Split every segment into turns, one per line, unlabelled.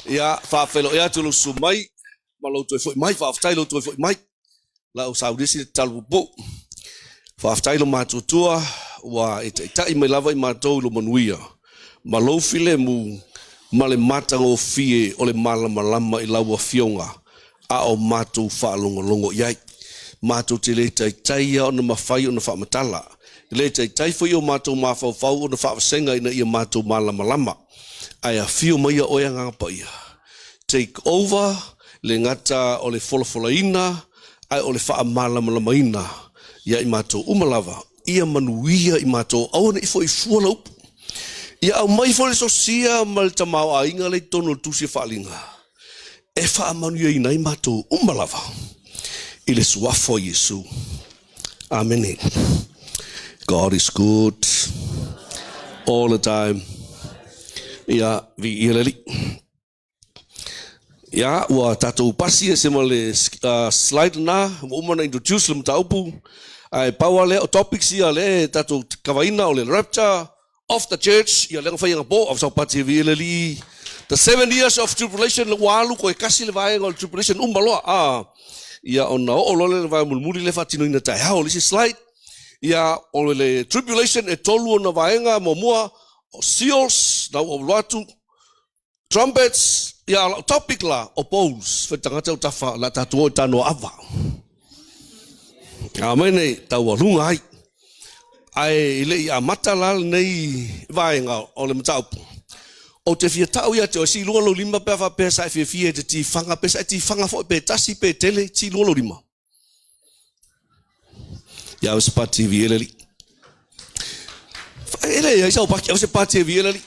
Ya whawhelo ea tulu sumai, malo toi foi mai, whawhtailo toi foi mai. Lau saudisi talu po. Whawhtailo mātutua, wa e tai mai lava i mātou lo manuia. Malo file mu, male matango fie ole malama i laua fionga. A o mātou whaalongolongo iai. Mātou te le tai o na mawhai o na whaamatala. Le tai foi o mātou mawhau o na whaasenga ina ia mātou malama. Ai a fio mai a oia ngapa ia. Take over, le ngata o le folafolaina, ai o le wha malama ina. Ia i mātou umalava, ia manuia i mātou awana i fo i fuala upu. Ia au mai fo le sosia ma le tamau a inga le tono le tusi whaalinga. E wha manuia ina i mātou umalava. I le suafo Yesu. Amen. God is good all the time. Ia vi ileli. Ia ua tatou pasi e se male slide na umana introduce le mtaupu. Ai paua le o topics ia le tatou kawaina o le rapture of the church. Ia le ngawhai ngapo of sa pati vi ileli. The 7 years of tribulation le walu ko e kasi le vaenga o tribulation umaloa. Ia ona o lole le vai mulmuri le fatino ina tai hao lisi slide. Ia o le tribulation e tolu o na vaenga mo mua o seals, na o watu, trumpets, ia topic la, o bowls, whetangata o tafa, la tatu o tano ava. Amene, tau alunga ai. Ai, ile i amata lal nei vaenga o le mataupu. O te fia tau ia te o si lunga lo lima pewa pesa e fia te ti fanga pesa e ti fanga fo pe tasi pe tele ti lunga lo lima. Ia o se pati vi eleli. Ele ia sa o paki o se pati vi eleli.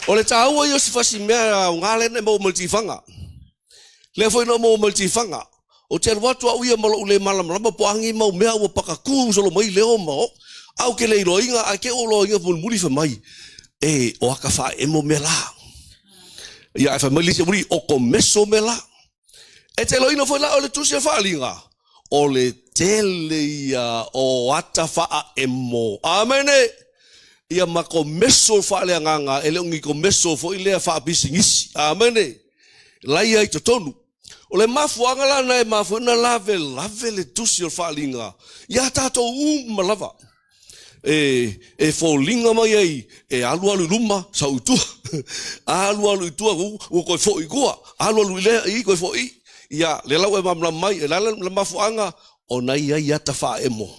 O le tau ia se fasi mea ngale ne mo multifanga. Le foi no mo multifanga. O te watu au ia malo ule malam lama po angi mau mea ua pakaku solo mai leo mo. Au ke le roinga a ke o loinga po muri fa mai. E o aka FAAEMO me la. Ia e famili se muri o komeso me la. E te loina foi la o le tusia whaalinga. O le tele ia o ata FAAEMO. Amene. Ia ma komeso whaaleanganga. Ele ongi komeso fo ilea whaabisingisi. Amene. Laia i totonu. O le mafuanga la na e mafuanga lave le tusia whaalinga. Ia tato malava. E folinga mai ai e alu luma sa utu alu itu ko ko fo igua alu le i ko fo i ya le lawe mamla mai le la mafuanga ona ia ta FAAEMO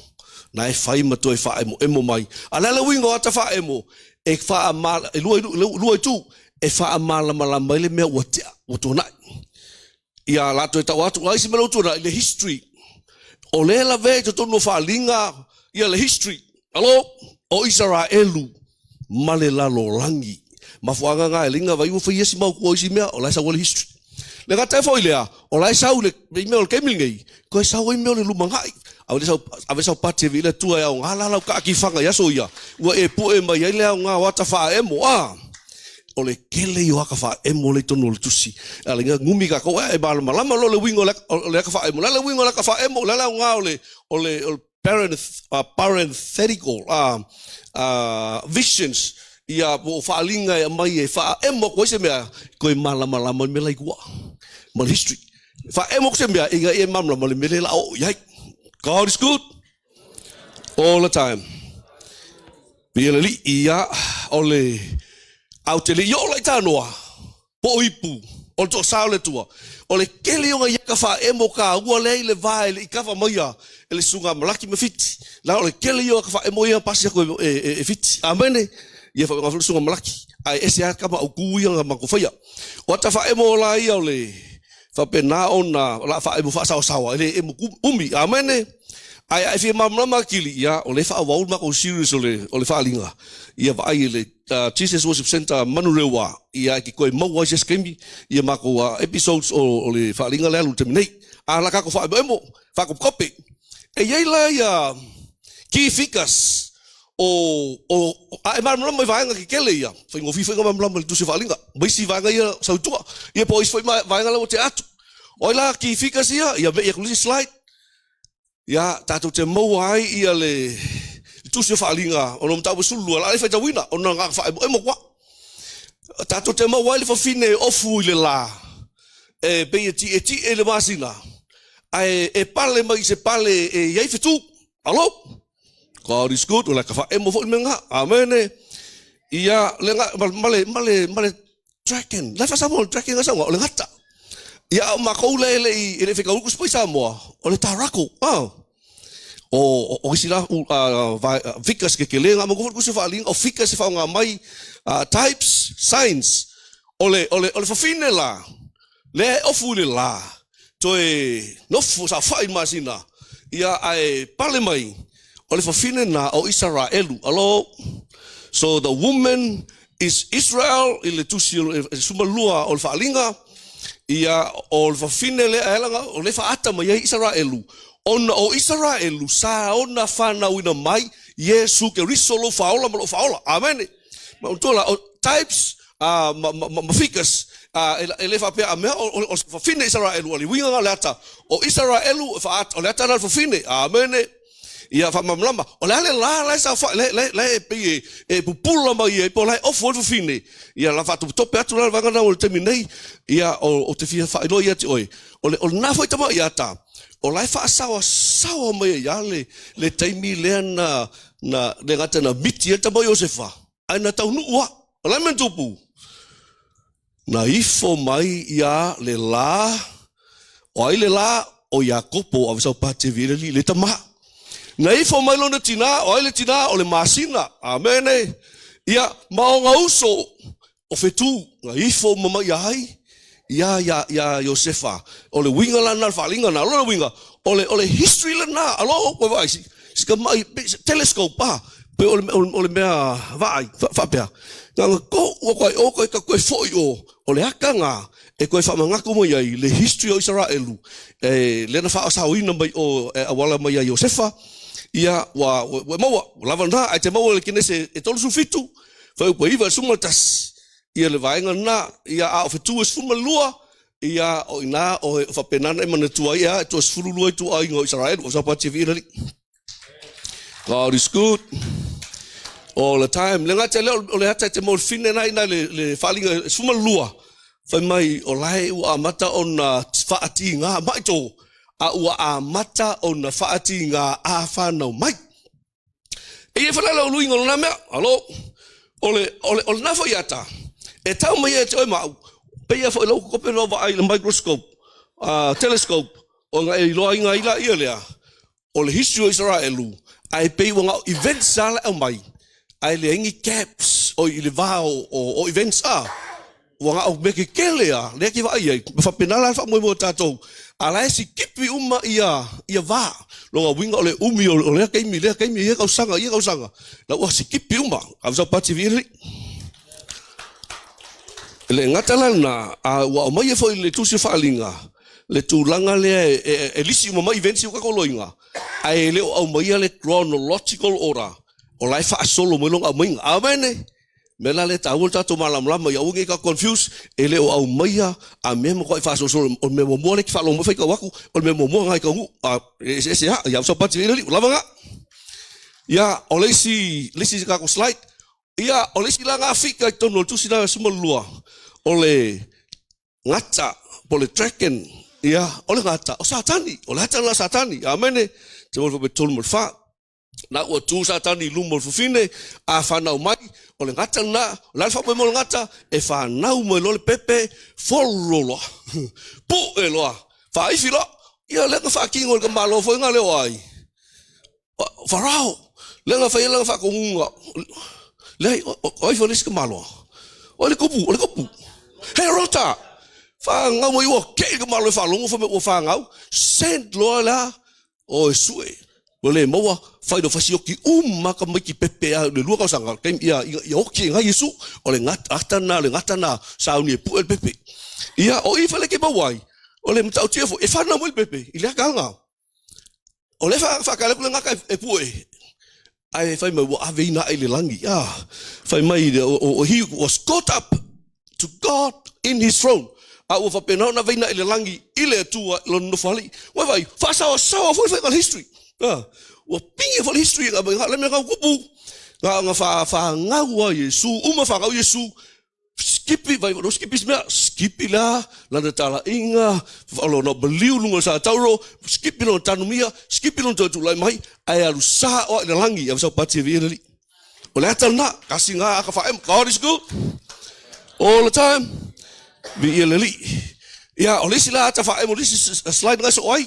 na e fai ma to e FAAEMO emo mai ala le wingo ta FAAEMO e fa mal e lu tu e fa mal mala mai le me wotu na ya la to ta watu ai se me lo tu le history o le la ve to no fa linga ya le history. Alo, o Israelu, male lalo langi. Mafuanga nga elinga vai ufa yesi mau kua isi mea, o lai sa wale history. Le gata e fo ilea, o lai sa ule, ime o kemil ngei, ko e sa ue ime o le lumangai. Ave sa pati vi le tua e au ngā lalau ka akifanga yaso ia. Ua e pu e mai ele au ngā wata FAAEMO, o le kele i o aka FAAEMO le tono le tusi. Ale nga ngumi ka koe e malama lo le wingo le aka FAAEMO. Le wingo le aka FAAEMO, le au ngā o le parenthetical visions ia po faalinga e mai e FAAEMO ko se mea ko e malama me lai kua mal history FAAEMO ko se mea inga e malama me le la o yai. God is good all the time. Bieleli ia ole autele yo lai tanoa po ipu o to saule tua ole kele o ia ka FAAEMO ka ua le vai le kafa mai ele sunga malaki me fiti la ole kele yo ka FAAEMO ia pasi ko e fiti amene ia fa ngaflu sunga malaki ai ese ka ma ku ia ma ko faya o ta FAAEMO la ia ole fa pena ona la FAAEMO fa sawa ele umi amene ai fi mamma kili ia ole fa wa ma ko serious ole fa linga ia va ile Jesus Worship Center Manurewa ia ki ko mo wa just kemi ia ma ko episodes ole fa linga le terminate ala ka ko FAAEMO fa ko copy e ia la ia ki fikas o ai mamma mai vaenga ki kele ia fa ngofi fa mamma tu se fa linga mai si vaenga ia sa tu ia pois foi vaenga le o teatro oila ki fikas ia be ia slide. Ya tatu te mau ai ia le tu se whaalinga o no mtau sulu ala e whaita wina o no ngā whaemo kwa Tato te mau le fafine ofu le la. Pe e le masina. E pale mai se pale e iai fitu. Alo? God is good. Ola ka FAAEMO fo menga. Amen. Ia lenga male dragon. La fa Samoan dragon asa ngo le ngata. Ia ma ko le fika uku spoi Samoa. Ole tarako. O sila vikas ke kelenga mo ko se fa ling o vikas se fa nga mai types signs ole fa finela le ofule la toe no sa fa imagina ia ai pale mai ole fa finena o Israelu alo. So the woman is Israel ile tusil sumalua ole fa linga ia ole fa finele elanga ole fa ata mai Israelu. Ona o Israelu sa ona fana wina mai Yesu ke risolo faola mo faola. Amen. Ma tola types mafikas ele fa pe ame o fa fine Israelu ali winga lata o Israelu fa at o lata na fa fine. Amen. Ia fa mamlama o la sa fa le pe e pupula mai e po la o fa fine. Ia la fa to pe atu la vanga na o terminei ia o te fia fa ia ti oi. O na foi tama ia ta. O lai fa sawa mai ya le taimi le na le ngata na miti ta mai Josefa ai na tau nuua o lai men tupu na ifo mai ya le la o ai le la o Jakopo a sa pate vile le tama na ifo mai lo na tina o ai le tina o le masina. Amen. Ia maonga uso o fetu na ifo mama ya ai ya Josefa ole winga la na falinga na lo winga ole history la na alo ko vai ska mai telescope pa pe ole mea vai fa pe nga ko ka ko foi ole akanga e ko fa manga ko mo ia le history o Israelu le na fa sa wina mai o wala mai Josefa ia wa mo lava na ai te mo le kinese e tolu fitu fa ko iva sumatas ia le vaenga na ia a of tu is fumalua ia o ina o fa penana e mana tua ia to is fululu tu ai ngo Israel o sa pa tv ri. God is good all the time. Lenga tele o le hata te mo fine na ina le falinga fumalua fa mai o lai u amata ona faati nga mai to a u amata ona faati nga a fa no mai e fa la lu ngo na me alo ole na fo yata e tau mai e toi mau pe ia foi lo ko pe no vai le microscope telescope o nga e lo inga ila ia lea o le history of Israelu ai pe wanga events sala o mai ai le ngi caps o ile vao o events wanga o me ke kelea le ki vai ai fa penala fa mo tato ala si kipi uma ia va lo winga ole umi o le kai mi ia ka sanga la o si kipi uma a sa pati viri le ngatala na wa mai foi le tusi falinga le tulanga le e lisi mo mai events ka koloinga ai le o mai le chronological order o lai fa solo mo longa mai. Amen. Mela le tawul ta to malam lama ya ungi ka confuse ele o au mai a memo ko fa solo o memo mo le fa lo mo fa ka waku o memo mo ngai ka hu ese ya so pati le lava nga ya o lesi ka ko slide ia o lesi la nga fika to no tu sina sumalua ole ngata pole trekken ia ole ngata o satani ole hata la satani. Amen. Te mo betul mo fa na o tu satani lumo fufine a fa na mai ole ngata na la fa mo ngata e fa na mo le pepe follo pu elo fa i filo ia le fa kingo le malo fo ngale ai farao le fa ko unga le oi fo lis malo ole kopu hey rota fa nga mo yo ke ke malo fa longo fo fa nga send lo la o sue ole mo fa do fa sioki ka mai ki pepe le lu ka sanga kem ia oki nga Yesu ole ngata na sa uni pu el pepe ia o i fa le ke bawai ole mtau tiefo e fa na mo el pepe ile ka nga ole fa ka le nga ka e pu ai fa mo ave na ile langi fa mai he was caught up to God in his throne. Au fa pena na veina ile langi ile tu lo no fali. Wa vai fa sa for history. Wa pingi for history ga le me ga kupu. Ga fa nga wa Yesu uma fa ga Yesu skipi vai no skipi smea skipi la na tala inga alo no beliu lunga sa tauro skipi no tanumia skipi no tu lai mai ai alu sa o le langi ya sa pati vieli o le atalna kasinga ka FAAEMO God is good all the time vieli ya o le sila ta FAAEMO this slide ngai so ai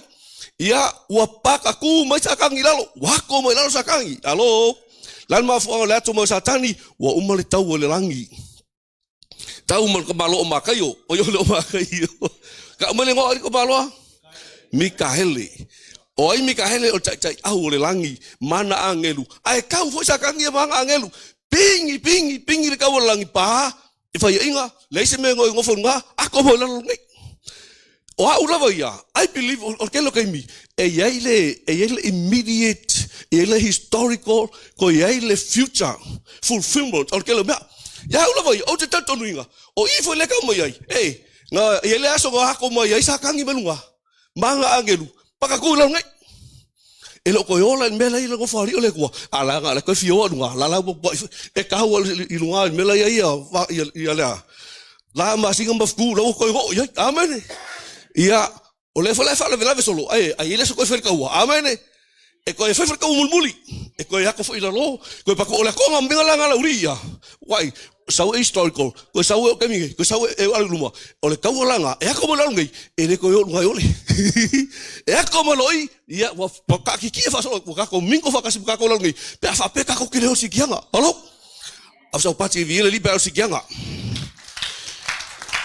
ya ua paka ku mai sakangi lalo wako mai lalo sakangi alo lan ma fu le atu mo satani wa umale tau le langi tau mal kamalo makayo o yo lo makayo ka umale ngo ko malo Mikaele o ai Mikaele o tai au le langi mana angelu ai kau fo sakangi ma angelu pingi le kau langi pa e fa inga le se me ngo fo nga ako mo la ngai o ula vai I believe o ke lo kai mi e ele immediate ele historical ko ele future fulfillment o ke lo ba ya ula vai o te tanto nuinga o I foi le ka mai ai nga ele aso nga ko mai ai sakangi belunga manga angelu paka ku la ngai ele ko yola mela ile ko fari ole ko ala nga le ko fio nga la e ka ho I lunga mela ia la ma singa mafku lo ko ho amen ia o le fala fala vela solo ai ele so ko fer ka wa amen e ko fer ka mulmuli e ko ya ko foi la lo ko pa ko le ko ngambinga la ngala uria wai sau historical ko sau ke mi ko sau e ala luma o le ka wala nga e ko mo la ngai e le ko yo ngai ole e ko mo loi ia wa ka ki fa so ka ko mingo fa ka si ka ko la ngai pe fa pe ka ko ki le o si kianga alo afsa pati vi le li pe o si kianga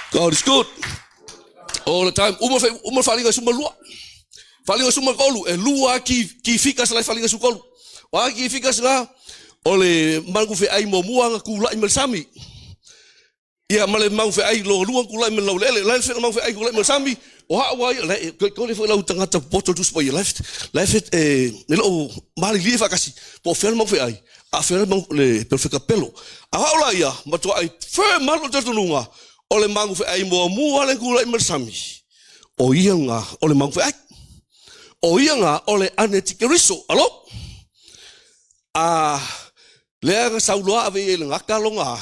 God is good all the time uma falinga suma lua falinga suma kolu e lua ki fika sala falinga su kolu wa ki fika sala ole mangu fe ai mo muanga ku la imel sami ia male mangu fe ai lo lua ku la imel lo le fe mangu fe ai ku la imel sami o ha wa le ko le foi la utanga ta poto tu spo left ne lo mali li fa kasi po fer mangu fe ai a fer mangu le perfecta pelo a wa ia ma to ai fer malo tu nunga ole mangu fe ai mo le ku la imel sami o ia nga ole mangu fe ai o ia nga ole anetikeriso alo le nga saulua ave le ngaka longa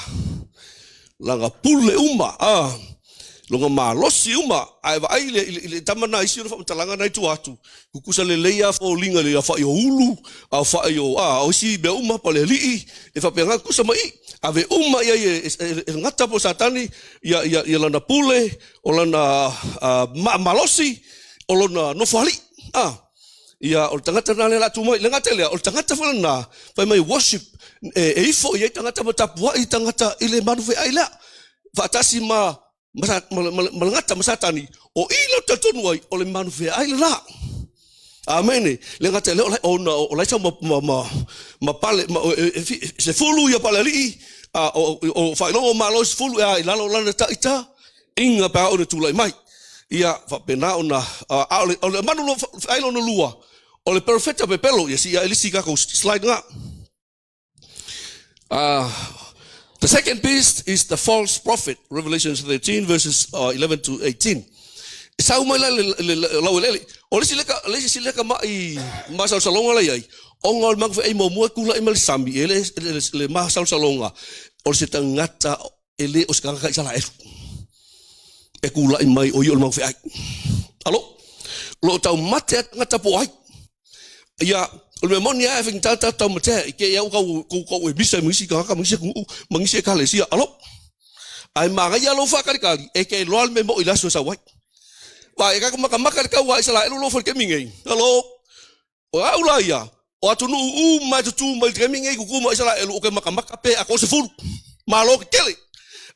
langa pule uma longa malosi uma ai le tamana isi fa talanga nai tu atu kukusa le leia fo linga le fa yo ulu fa yo o si be uma pale li e fa penga kusa mai ave uma ia ngata po satani ia lana pule o lana malosi o lana no fali ia o tangata na le la tu mai le ngata le o tangata fa na fa mai worship e ifo ia tangata matapua I tangata ile manu fe ai la fa tasi malangata masatani o ilo tatonu ai o le manu fe ai la amen le ngata le o la sa ma pale se fulu ia pale li o fa no malo se fulu ai la la ta ita inga pa o tu lai mai ia fa pena ona o manu ai lo no lua o le perfecta pepelo ia si elisi ka ko slide nga the second beast is the false prophet Revelation 13 verses 11 to 18 sa uma la o le sileka mai masal salonga la ai ongol mang fe mo mo kula imal sambi ele le masal salonga o se tangata ele o ska ka sala e kula mai o yo mang fe ai alo lo tau mate ngata po ai ia o me monia e fing tata tau mate ke ia ko e bisa misi ka mangisi ka le sia alo ai manga ia lo fa kali e ke lo me mo ila so sa wai wa e ka maka ka wa sala lo fo ke mingai alo o aula ia o atunu ma tu mai ke mingai ku mo sala lo ke maka pe ako se fulu malo ke kele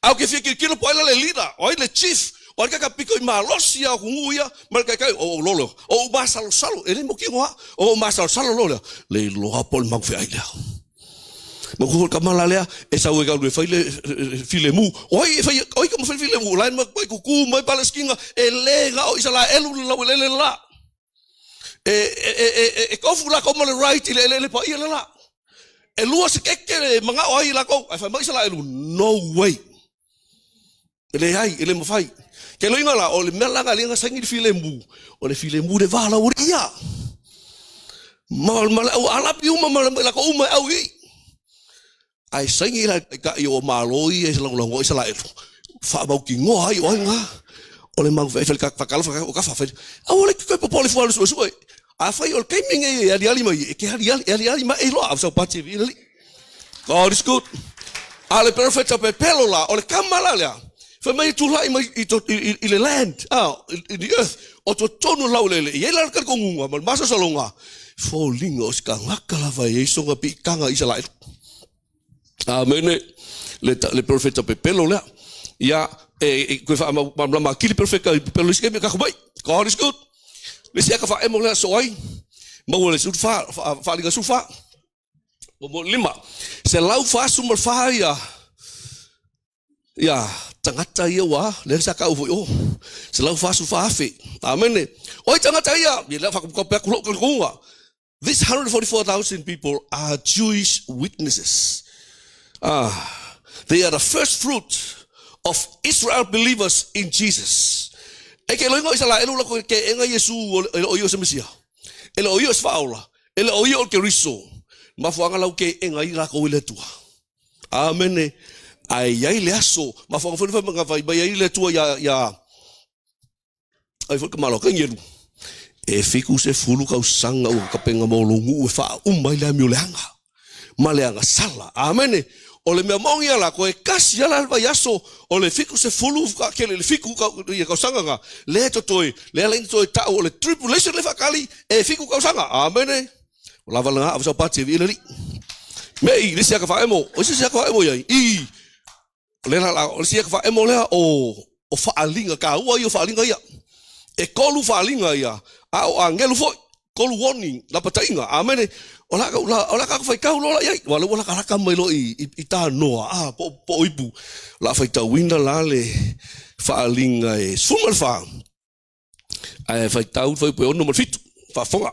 au ke fiki kilo po le leader o le chief o ka piko I malosia ku nguia mal ka o lolo o masal salo ele mo ki ngwa o masal salo lolo le lo hapol mang fe ai la mo ko ka mala le e sa we ka le fai le filemu oi ka mo filemu la mo ku mai paleskinga e lega o isala elu la e ko fu la como le right le pa ia la e lua se ke manga oi la ko ai fa mai isala elu no way ele ai ele mo fai ke lo ingala o le melanga linga sangi filemu o le filemu de vala uria mal o ala pi uma mal la ko uma au I ai sangi la ka yo maloi e la ngo isala Whaamau ki ngoa ai oinga. Ole mang whaefele whakalo whakalo ka whawhele. Ole ki koe popole fualu suesue. A whai ole keiming e ali mai. E ke ali mai e loa. Au sau pati e vinali. God is good. Ale perfecta pe pelola. Ole kamala lea. Whamai tulai mai i le land. In the earth. O to tonu lau lele. I eila kar kongunga. Mal masa salonga. Fōlinga o sika ngakala vai e songa pi kanga isa lai. Amene. Le perfecta pe pelola. Ya. Koe wha ma kili perfecta pelo iske me kakubai. God is good. Le sia ka FAAEMO lea soai. Mau le sulfa. Whalinga sulfa. Mo lima. Se lau fa sumar fa ya tangata ia wa le sa ka uvo o se lau fa su fa afe amene oi tangata ia ye la fa ko pe ko ko these 144,000 people are Jewish witnesses. They are the first fruit of Israel believers in Jesus. E ke loingo isa la elu la ko ke enga Yesu o yo se mesia ele o yo se faula ele o yo ke riso mafuanga lau ke enga ila ko ile tua amene ai le aso mafuanga foi nga vai bai ile tua ya ai foi que malo que ngelu e fiku se fulu ka usanga o ka penga mo longu fa mai la mi leanga maleanga sala amene ole me mongi ala ko e kasi ala vai aso ole fiku se fulu ka ke le fiku ka usanga nga le to toi le la into ta ole tribulation le fakali e fiku ka usanga amene lava langa avsa pati ile li me le sia ka FAAEMO o sia ka FAAEMO ia I le la o sia ka FAAEMO le o faalinga ka ua yo faalinga ia e kolu faalinga ia a o angelu foi kolu warning la patainga amene ola ka fai ka lola ia wala ka ka mai lo I ta noa po ipu la fai ta winda la le faalinga e sumal fa ai fai ta u foi po no mal fitu fa fonga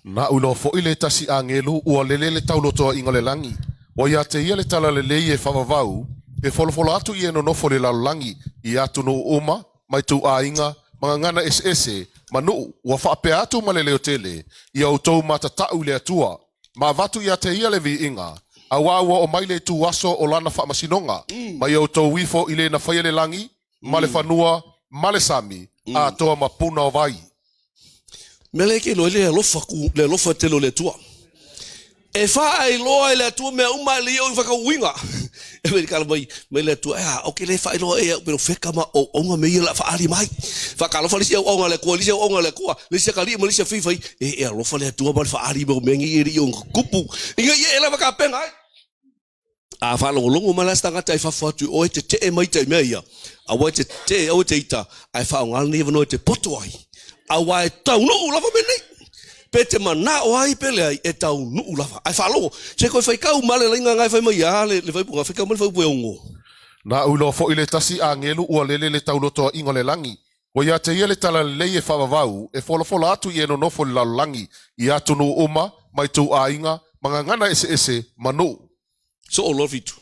na ulo fo ile tasi angelu ua lelele taulotoa inga le langi. O ia te ia le tala le leie whamavau, e folofolo atu i eno nofo le lalangi, i atu no uma, mai tu a inga, mga ngana ese, manu, ua whaapea atu ma le leo tele, i au tau matatau le atua, ma vatu ia te ia le vi inga, a wawa o maile tu waso o lana whaamasinonga, mai au tau wifo ile na whaia le langi, ma le whanua, ma le sami, a toa mapuna o vai.
Mele ke lo le lofa telo le tua. E fa ai loa le tua me uma le o fa ka winga. E me ka mai me le tua o ke le fa lo e pero feka ma o nga me la fa ali mai. Fa ka lo fa le o nga le ko le o nga le ko. Le se ka li mo le se fi fa e lo fa le tua ba fa ali mo me ngi ri o kupu. Inga ye la ka penga. A fa lo longo mala sta ngata fa fa tu o te e mai te me ia. A wa te o te ita ai fa nga ni no te poto ai. Awa e tau no lava mene. Pete mana o ai pele ai e tau no lava. Ai falo, se ko fai kau male linga ngai fai mai ale le fai punga fai kau male fai puongo.
Na ulo fo ile tasi angelu ua lele le tau loto ingo le langi. O ia te ia le tala leie whavavau e folo atu i eno nofo le lalangi i atu no uma, mai tu a inga, mga ngana ese manu.
So o lovitu.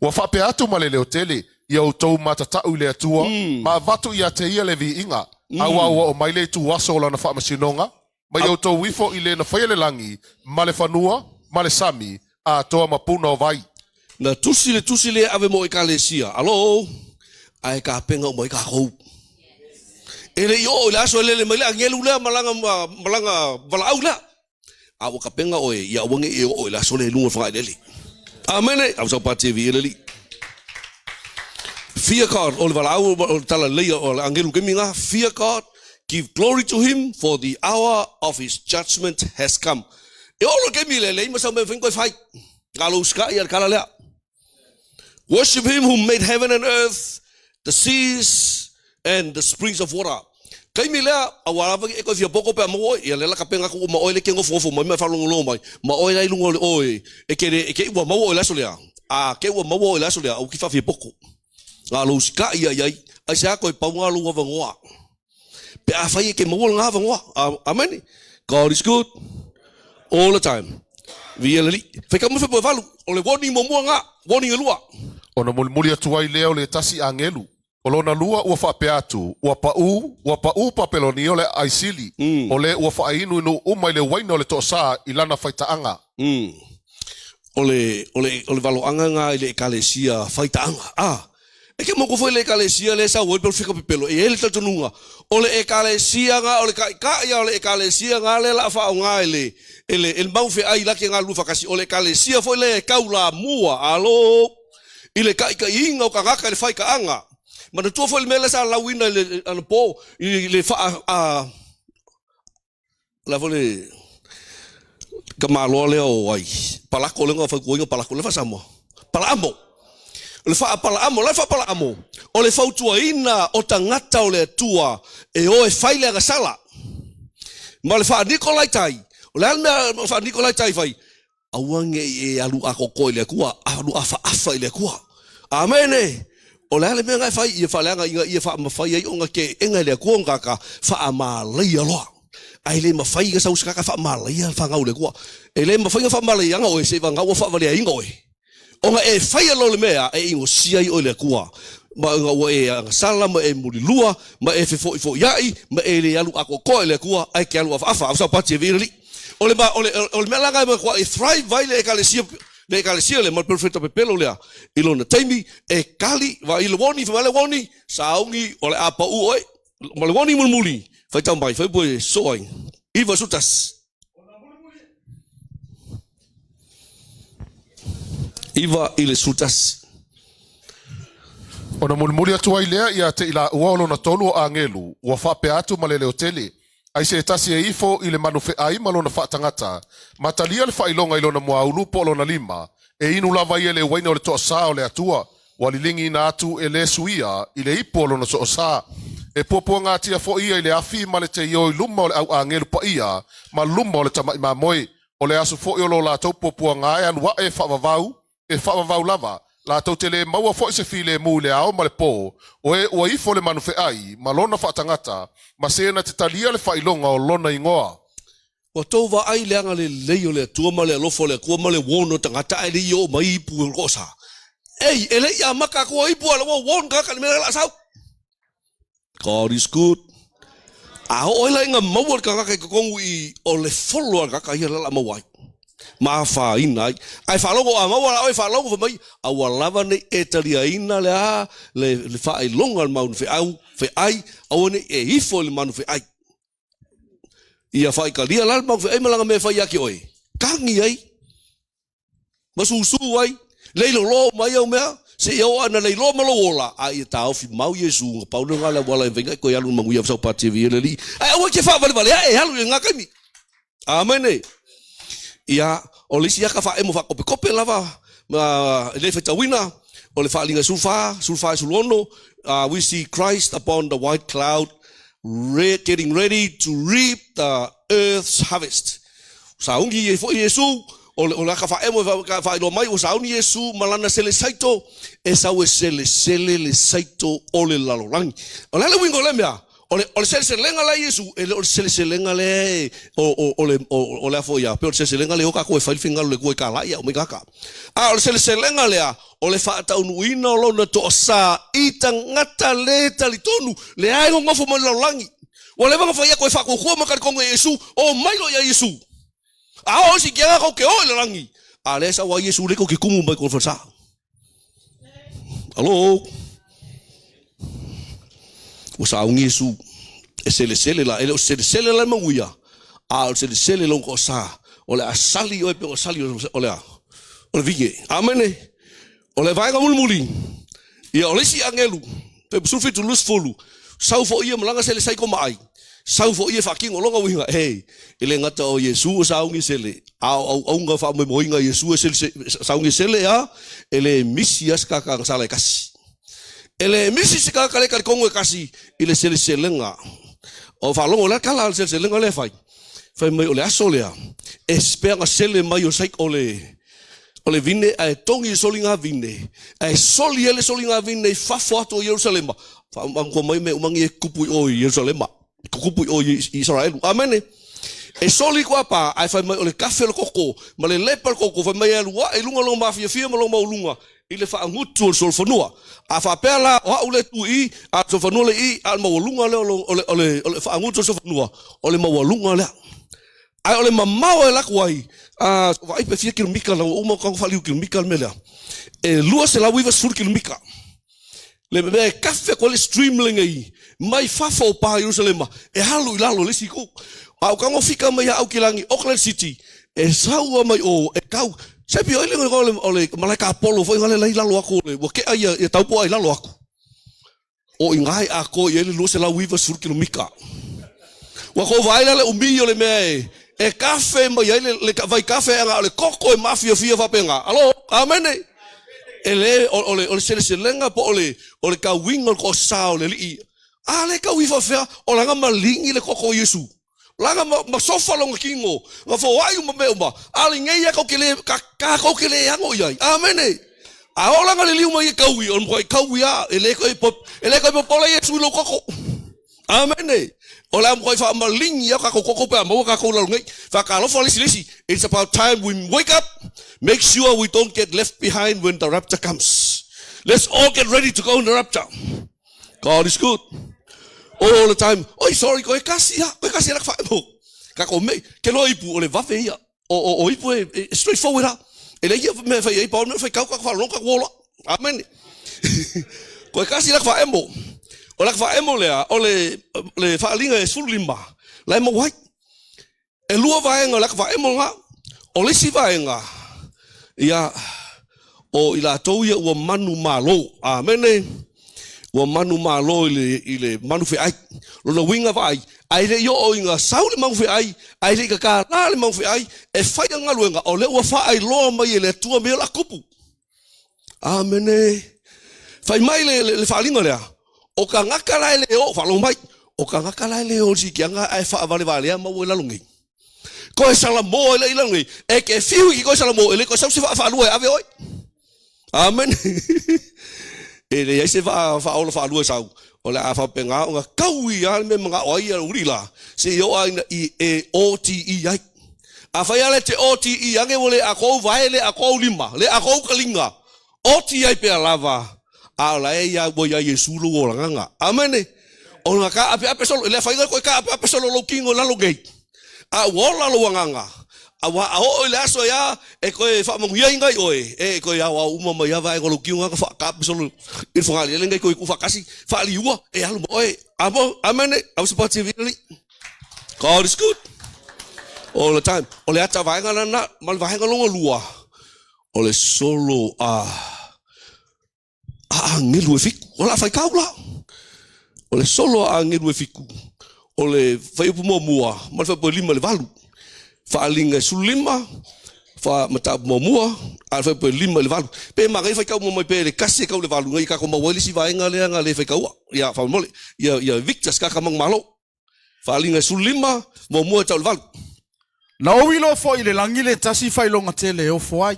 Ua whape atu male leo tele i au tau matatau le atua, ma vatu ia te ia le vi inga. Awa o maile tu waso la na whaamasinonga, mai au tau wifo i le na whaia le langi, male whanua, male sami, a toa mapuna o vai.
Na tusi le ave mo i ka le sia. Alo, ai ka penga o mo i ka kou. Ele yo, le aso le mai le angelu le malanga valaau le. Awa ka penga o ia wange e o le aso le lunga whanga lele. Amene, au sa pati vi lele. Fear God, o le valaau o tala leia o le angelu keminga, fear God, give glory to him for the hour of his judgment has come. E olo kemi le ima sa me whenko fai. Ngalo uska i al kala lea. Worship him who made heaven and earth, the seas and the springs of water. Kemi lea awarawa e ko fia poko pe mo e le la kapenga ko ma oile ke ngofo mo me falongo lo mai. Ma oile ai lungo oi e ke wa mo oile so lea. A ke wa mo oile so lea o ki fa fia poko. Ngalo uska i ai ai sa ko pa ngalo wa ngoa. Pe a fai ke mo nga va ngoa. Amen. God is good all the time. Vieli. Fe ka mo fe po valu. O le warning mo nga, warning lua.
Ona mulmuli atuai leo le tasi angelu. Olona lua ua whape atu, ua pau papeloni o le aisili, o le ua whainu inu umai le waina o le tosa i lana whaitaanga.
O le valoanga nga i le ekalesia whaitaanga. E ke mo ko foi le ekalesia le sa wo fika pepelo. E ele tatununga. Ole ekalesia nga ole ka ia ole ekalesia nga le la fa nga ele mau fe ai la ke nga lufa kasi ole ekalesia foi le kaula mua alo ile ka inga o kangaka le fai ka anga. Mana tua foi le mele sa la wina le an po le fa la vole kamalo le o ai. Palako le nga fa ko palako le fa samo. Palamo. Le fa pala amo. O le fautua ina o tangata o le tua e o e faile aga sala. Ma le fa Nikolai tai. O le almea fa Nikolai tai fai. Awange e alu ako ko le kua, alu afa le kua. Amene. O le ale mea ngai fai ia faleanga ia fa mafai ai onga ke enga le kua ngaka fa amalai aloa. Ai le mafai ga sauska ka fa amalai fa ngau le kua. E le mafai fa amalai anga o e se va ngau fa vale inga o e. Onga e fai alo le mea e ingo sia i o le kua. Ma nga e sala ma e murilua, ma e fefo iai, ma e le alu ako ko le kua, ai ke alu afa sa pati e virili. Ole mea langa ma kua e thrive vai le ekalesia le ma perfecta pepelo lea. Ilo na taimi e kali, va ilo woni, fa le woni, saungi ole apa u oi, ma le woni mulmuli, fai tambai, fai boe soai. Iva sutas. Iva ile sutas.
Ona mulmuli atu ai lea ia te ila uolo na tolu o angelu, ua whape atu malele o tele. Ai se tasi e ifo ile manufe ai malo na whaatangata. Matalia le whailonga ilo na mua ulu polo na lima. E inu lava ia le waina o le toa saa o le atua. Walilingi ina atu e le suia ile ipolo na toa saa. E popua ngatia fo ia ile afi male te ioi luma o le au angelu pa ia. Ma luma o le tamai ma moe. O le asu fo iolo la tau popua ngae anua e whavavau. E whavavau lava. La tau te le maua fo se file mu le ao ma le po, o e ua ifo le manufe ai, ma lona whaatangata, ma sena te talia le whailonga o lona ingoa.
O tau wa ai leanga le leio le tua ma le alofo le kua ma le wono tangata e le io ma ipu el kosa. Ei, ele ia maka kua ipu ala wono kaka le mera la sau. God is good. A o ila inga maua kaka ke kongu i o le follow kaka ia la mawai. Ma fa ina ai fa logo a maua ai fa logo fa mai a lava nei etalia ina le fa ai longa al mau fe ai au ne e ifo le manu fe ai ia fa ikalia la mau fe ai malanga me fa yaki oi kangi ai masusu ai leilo lo mai au mea se yo ana leilo malo ola ai tau fi mau Yesu paulo ngala wala venga ko yalu mangu ya sa pati vi ai au ke fa vale ai halu ngakami amen. Ia, o le sia ka FAAEMO fa kope lava, le feta wina, o le whaalinga sulfa sulono, we see Christ upon the white cloud, getting ready to reap the earth's harvest. Saungi e fo Yesu, o le ka FAAEMO fa ilo mai o saungi Yesu malana sele saito, e sau sele le saito o le lalorangi. O le wingo le mea. Ole sele lenga la Yesu, ole sele lenga le o le afo ya, pe ole sele lenga le o ka ko fa finga le ko ka la ya o me ka. Ole sele lenga le ole fa ta unuina lo na to sa itangata le talitonu le ai ngo fo mo langi. Ole ba fa ya ko fa ko ma ka ko Yesu, o mai lo ya Yesu. O si kia ko ke o le langi. Ale sa wa Yesu le ko ke kumu mai ko fa sa. Allo. O saungi Yesu e sele la ele o sele la manguia o sele lo ko sa o le asali o pe o sali o le vige amene o le vai ga mulmuli ia o le si angelu pe sulfi tu lus folu sau fo ia malanga sele sai ko mai sau fo ia faking o longa winga ele ngata o Yesu saungi sele au nga fa mo inga Yesu sele saungi sele ele misias ka sala kasi. Ele misi sika kale kale kongo kasi ile selenga o fa longo la kala selenga le fai mai ole asolea espera sele mai o sai ole vine ai tongi solinga vine ai soli ele solinga vine fa foto Jerusalem fa ko mai me umangi kupu o Jerusalem kupu o Israel amen e soli ko pa ai fa mai ole kafe lo koko ma le lepal koko fa mai alua e lunga lo mafia fia ma lo maulunga ile fa ngutu sol fonua a fa pela o ule tu I a so fonua le I al mawalunga le ole fa ngutu so fonua ole mawalunga le ai ole mamao la kwai a vai pe fia kilomika la o mo kan fa liu kilomika me le e lua se la wiva sur kilomika Le me kafe ko le streamling ai. Mai fafo pa Jerusalem. E halu I lalo le siku. Au kango fika mai au kilangi Auckland City. E saua mai o e kau. Sepi o ile ole malaika Apollo foi ngale lai lalo aku le. Wa ke ai e taupo ai lalo aku. O ingai ako ele lo se la wiva sur kilomika. Wa ko vai le umio le me. E kafe mai le vai kafe anga le koko e mafia fia va penga. Alo, amen. Ele ole se lenga po ole ka wingo ko sao le li. Ale ka wifa fea o langa malingi le koko Yesu. Langa ma sofa longa kingo. Ma fo wai ma meuma. Ale ngai ko kele ka ko kele ango yai. Amen. A o langa le liu mai ka wi on ko ka wi a ele ko po le Yesu lo koko. Amen. Ola mo fa malingi ya ka koko pa mo ka ko lo ngai. Fa ka lo fo lisi. It's about time we wake up. Make sure we don't get left behind when the rapture comes. Let's all get ready to go in the rapture. God is good. All the time. Oi, sorry, koe kasi nak FAAEMO. Kako me, ke lo ipu ole vafe ia. O ipu e straightforward ha. Ele ia me fa ia pa me fa kau ka fa longa wola. Amen. Koe kasi nak FAAEMO. Ola FAAEMO le fa linga e sulima. Lai mo wai. E lua vaenga la FAAEMO nga. O le si vaenga. Ia o ila tau ia ua manu malo. Amen. Ua manu malo ile manu fe ai. Lona winga vai. Ai le yo o inga saule manu fe ai. Ai le ka la le manu fe ai. E fai nga luenga o le ua fa ai loa mai le tua me la kupu. Amen. Fai mai le fa linga lea. O ka ngaka lai le o fa lo mai. O ka ngaka lai le o si ki anga ai fa vale ma wo la lungi. Ko salamo ele ilangi e ke fiu ki ko salamo ele ko sa fa lua ave oi. Amen. Ele ia se fa ola fa lua sau. Ola a fa penga nga kaui al me nga oi al urila. Se yo ai e OTE ai. A fa ia le te OTE ange wole a ko vai le a ko lima le a ko kalinga. OTE ai pe lava. A la ia bo ia Yesu lo ola nga. Amen. Ona ka ape solo le fa ia ko ka ape solo lo kingo la lo gate. A wola lo wanganga. A wa o le aso ya e ko fa mo ia ngai oi e ko ya wa uma mai va ko lo kiunga fa ka solo il fa ali ngai ko fa kasi fa liua e alu oi amo amen I was supposed to really God is good all the time. Ole ata va ngana na mal va ngalo lua. Ole solo ngilu fik ola fa kaula. Ole solo ngilu fiku. Ole fai pu mua, mal fa po lima le valu. Fa linga sulima, fa mata mua, al fa po lima le valu. Pe magai fai kau mo mai pe le kasi kau le valu ngai ka ko ma wali si vai nga le fai kau. Ya fa mole. Ya victus ka mang malo. Fa linga sulima, mua tau le valu.
Na o wilo fo ile langi le tasi fai longa tele o foai.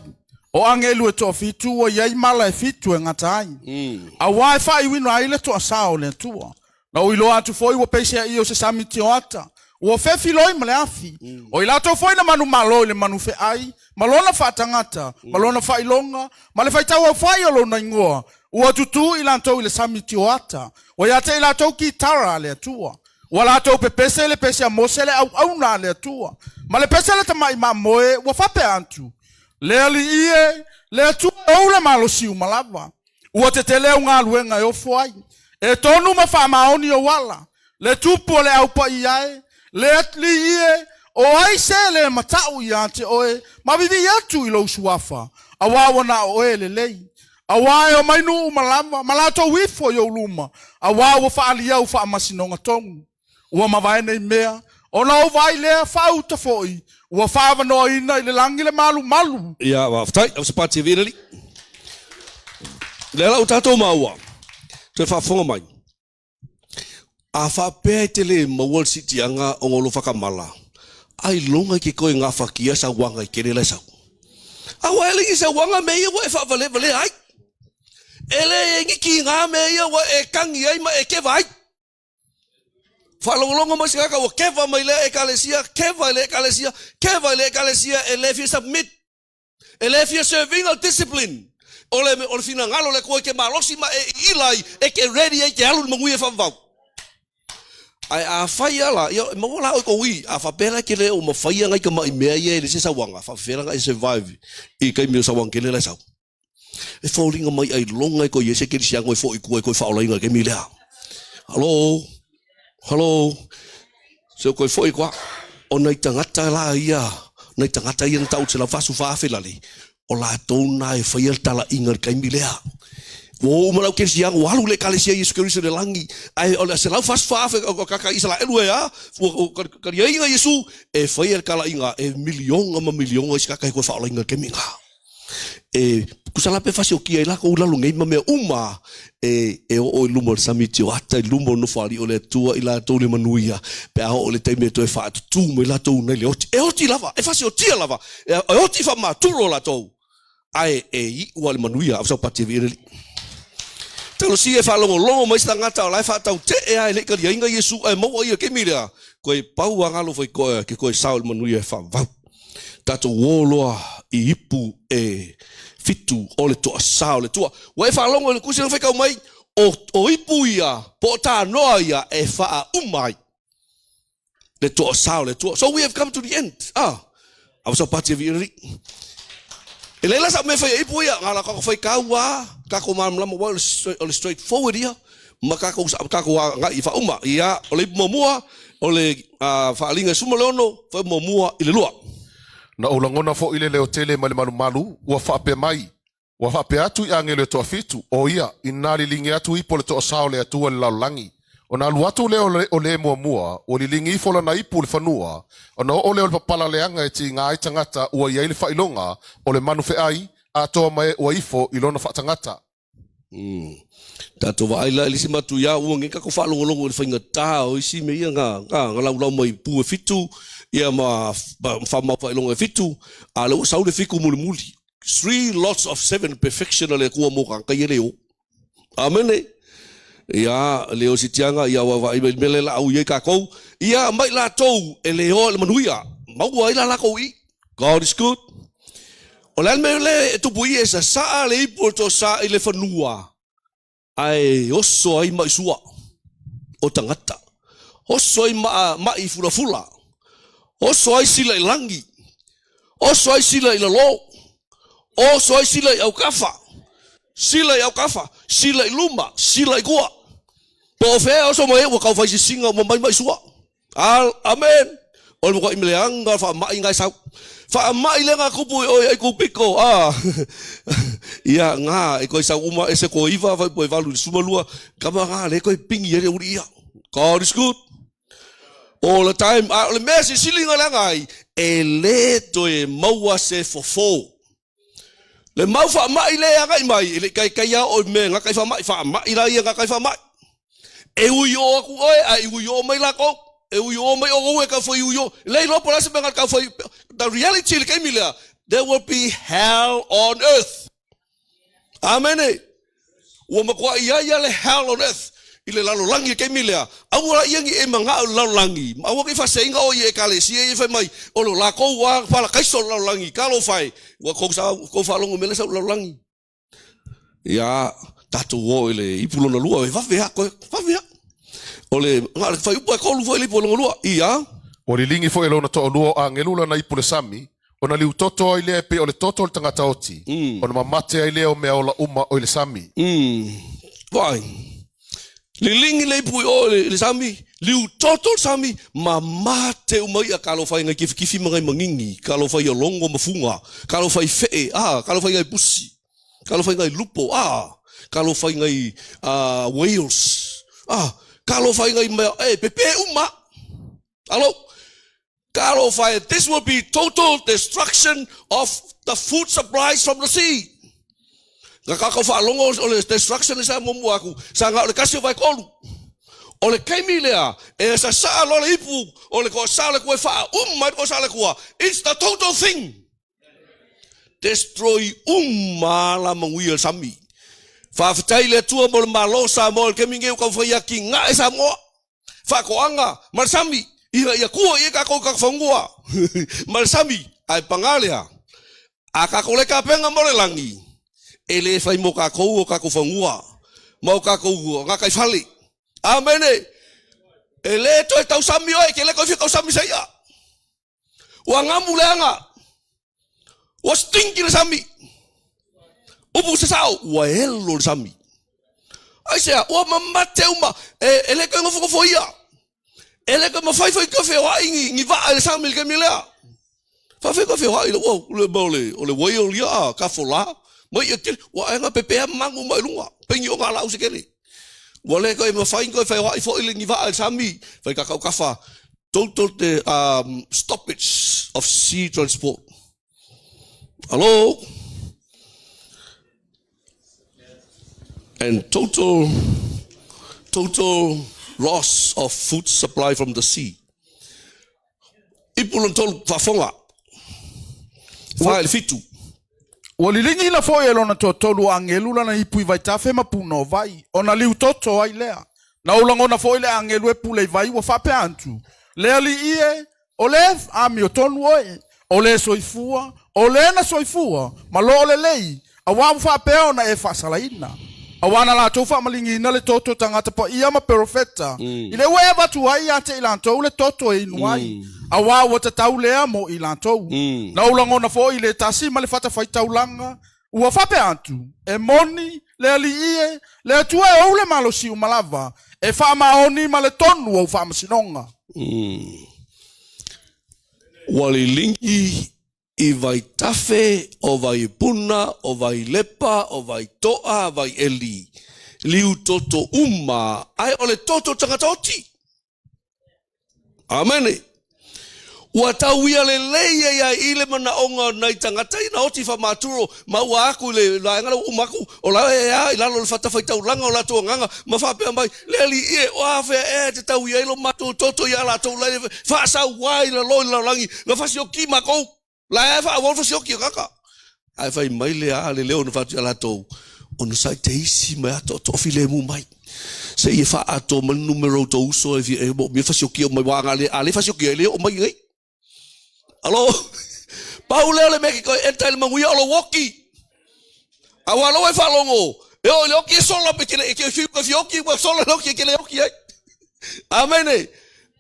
O angelu e to fitu o yai mala e fitu e ngatai. A wai fai wino ai le to asao le tua. Na o ilo atu foi o pese i o se samiti o ata. O fe filoi male afi. O ila to foi na manu malo le manu fe ai. Malona fa tangata. Malona fa ilonga. Male fa itawa fai o lona ingoa. O tutu ila to ile samiti o ata. O yate ila to ki tara le tua. Wala to pe pese le pese a mosele au na le tua. Male pese le tamai ma moe o fa pe antu. Le ali ie le tua o le malo siu malava. O te tele unga luenga o foi. E tonu ma fa maoni o wala. Le tupu le au pa iae. Le atli ie. O ai se le matau ia te oe. Ma vivi atu ilo usuafa. Awawa na oe le lei. Awae o mainu umalama. Malato wifo yo luma. Awawa fa aliau fa amasinonga tongu. Ua mavaene i mea. O na o vai lea fa uta foi. Ua fa avano ina i le langi le malu malu.
Ia waftai. Au sepati virali. Le la utato maua. Te whafonga mai. A whapea te le mawal siti anga o ngolo whakamala. Ai longa ki koe ngā whakia sa wanga i kere le sau. A waele ki sa wanga me ia wa e whawale vale ai. Ele e ngiki ngā me ia wa e kangi ai ma e kewa ai. Whalongolonga mai sikaka wa kewa mai le e kalesia, kewa le e kalesia, kewa le e kalesia e le fia submit. E le fia serving al discipline. Ole fina ngalo le koe ke malosi ma e ilai e ke ready e ke alu mangui e whamvau. Ai a whaia la, mawala o ko ui, a whapera ke le o ma whaia ngai ka mai mea ia e le se sawanga, whapera ngai survive i kai mio sawang ke le lai sau. E faulinga mai ai longa ko yese ke sia ngoi fo iku ko faulainga ke milea. Hello. Hello. So ko fo ikwa ona itangata la ia. Na itangata ia tau tela fasu fa felali. O la tona e fail tala inga ke milea. Wo malau ke sia walu le kale sia Yesu Kristo de langi. Ai ola se lau fas fa o kaka isala elue ya. Ka ia inga Yesu e fail kala inga e milion is kaka ko faulainga ke minga. E kusala pe fasi o kia ila ko ulalu ngai mame uma o lumo samiti o ata lumo no fali o le tua ila to le manuia pe o le taime to e fa tu mo ila to nei le oti lava e fasi o tia lava e oti fa ma tu la to ai i o le manuia so pati vire talo si e fa longo mai sta ngata o lai fa tau te e ai le ka inga Yesu e mo ia ke mira ko e pau anga lo foi ko ke ko saul manuia fa va tato woloa i ipu e fitu o le toa sao le tua. Wai whalongo le kusi na whekau mai o ipu ia po tā noa ia e wha umai le toa sao le tua. So we have come to the end. Awasa pati avi iri. E leila sa me whai ipu ia ngala kako whai kaua kako mamlama wai o le straight forward ia ma kako nga i wha uma ia o le ipu mamua o le whaalinga suma leono whai mamua i le lua.
Na ulangona fo ile leo tele mali malu wa fape mai wa fape atu i angelo to fitu o ia inali lingi atu i pole to saole atu le langi ona lu atu leo o le mua o li lingi fola na ipu le fanua ona o le papala le anga e ti nga itangata o ia ile failonga o le manu fe ai ato mai o ifo ilona fa tangata
tato wa ila ilisi matu ya uangi kako fa longo le fainga ta o isi me ia nga lau mai pu fitu ia ma fama pa ilonga fitu ale saule fiku muli 3 lots of 7 perfection le ku mo kan kai leo amen ia leo sitianga ia wa mele la au ye ka ko ia mai la tou e leo le manuia mau wa ila la ko i God is good ola mele tu pui esa sa le porto sa ile fanua ai oso ai mai sua o tangata oso ai mai fula oso ai sila i langi oso ai sila i lo oso ai sila i au kafa sila i luma sila i kua po fe oso mo e wa ka fa singa mo mai sua amen o mo ko imleanga fa mai ngai sau fa mai lenga kupu o ai kupiko ia nga e ko sa uma ese ko iva fa po valu sumalua kama nga le ko pingi ye uria God is good all the time le mesi silinga langai e le to e maua se fofo le mau fa mai le nga mai le kai ya o me nga kai fa mai la ia nga kai fa mai e uyo ku oi ai uyo mai la ko e uyo mai o ka foi uyo le lo por ase bengal ka foi the reality le kai mila there will be hell on earth amen o ma kwa ia le hell on earth ile lalo langi kai mila awala iangi e manga lalo langi awa ke fa senga o ye kalesia e fa mai o lo la ko wa pala kai so lalo langi kalo fai wa ko fa longo mele sa lalo langi ya tatu o ile ipulo na lua e fa vea ole nga fai upa ko lu foi lipo lua ia
o li lingi fo elona to lua angelula na ipule sami ona li utoto ai le pe ole toto le tangata oti ona mamate ai le o me ola uma o le sami
vai li lingi le pu o le sami li utoto sami mamate uma ia kalo fai nga kifi mangai mangingi kalo fai o longo mafunga kalo fai fe kalo fai ai pusi kalo fai ngai lupo kalo fai ngai whales kalo fai ngai pepe uma alo kalo fai this will be total destruction of the food supplies from the sea ngaka fa longo ole destruction sa momu aku sanga ole kasio vai kolu ole kaimilea e sa lo le ipu ole ko sa le ko fa ko sa le ko it's the total thing destroy la manguil sami fa fatai le tua mo malosa mo ke minge ko fa yaki nga esa mo fa ko anga marsami ia kuo ia ka ko ka fangua marsami ai pangalia aka ko le ka penga mo le langi ele fai mo ka ko fangua mo ka ko nga kai fali amen ele to tau sami oi ke le ko fi ko sami saya wa ngamu le anga o stinki le sami Upu se sao, ua helo le sami. Ai sea, ua mamate uma, ele ka ngofo kofo ia. Ele ka mawhaifai kafe o ingi, ngi waa le sami le kamilea. Whawhai kafe o haile, ua, ole wai o lia, ka fola. Mai ia kele, ua enga pepea mangu mai lunga. Pengi o ngā lau se kele. Ua le koe mawhai koe whai o haifo ile ngi waa le sami. Whai ka kau kafa. Total stoppage of sea transport. Hello? And total loss of food supply from the sea. Ipulon tol fafonga. Faile fitu.
Walilingi la foi elona tolu angelu la na ipui vai tafe mapuno vai. Ona liu toto ai lea. Na ulangona foi le angelu e pule vai wa fape antu. Lea li ie, ole ami o tonu oe. Ole soifua, ole na soifua. Malo ole lei. Awamu fape ona e fasalaina. Awana la tofa malingi na le toto tangata pa ia ma profeta. Ile weba tu ai ate ilanto le toto e inuai. Awa wata taulea mo ilanto. Na ulangona fo ile tasi ma le fata fai taulanga. Ua fape antu. E moni, le ali ie, le tua e ole malo si umalava. E fa maoni ma le tonu au fa masinonga.
Walilingi I vai tafe, o vai puna, o vai lepa, o vai toa, vai eli. Liu toto uma, ai ole toto tangatoti. Amene. Ua tauia le leia ia ile mana onga nai tangata ina oti fa maturo, ma ua aku le la ngala umaku, o la ea ilalo le fata fai taulanga o la toa nganga, ma whapea mai, le li ie, o awhea te tauia ilo matu toto ia la tau lai, fa sa wai la loi la langi, la fasi o ki makou. La e fa wol fa sioki kaka. Ai fa mai le a le leo no fa ala to. Ono sai te isi mai ato to file mu mai. Se e fa ato man numero to uso e mo mi fa sioki o mai wa ale fa sioki le o mai ngai. Alo. Paule le me ko entel mangu ya lo woki. Awalo e fa longo. E o lo ki solo pe kele ke fioki wa solo lo ki kele oki. Amen.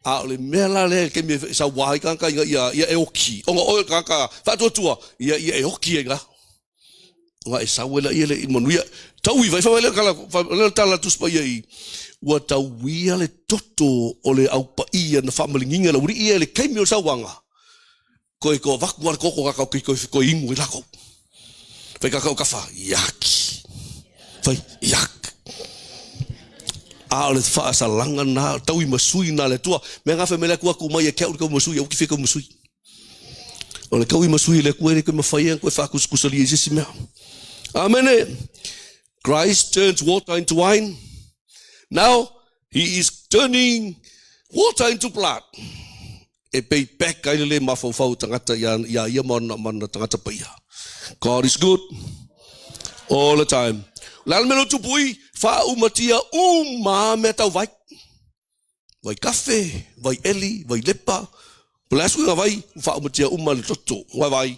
A le mela le ke me sa wai kanka ia e oki onga o kanka fa tua ia e oki nga nga e sa wela ia le monuia tau I vai fa le kala le tala tu spa ia wa tau ia le toto o le au pa ia na family nginga la uri ia le kaimi o sa wanga ko vaku war ko ko ingu la ko fa ka fa yaki fa yak a le fa sa langa na tau I masui na le tua me nga fe me le ku mai e ke ko masui o ki fe ko masui o le kau I masui le ku e ko mafai ko fa ku sali isi me amen. Christ turns water into wine. Now he is turning water into blood. E pei back ai le mafau tangata ia mana tangata paia. God is good all the time. Lal melo tupui fa umatia me tau vai. Vai kafe, vai eli, vai lepa. Plus we vai fa umatia le toto. Vai.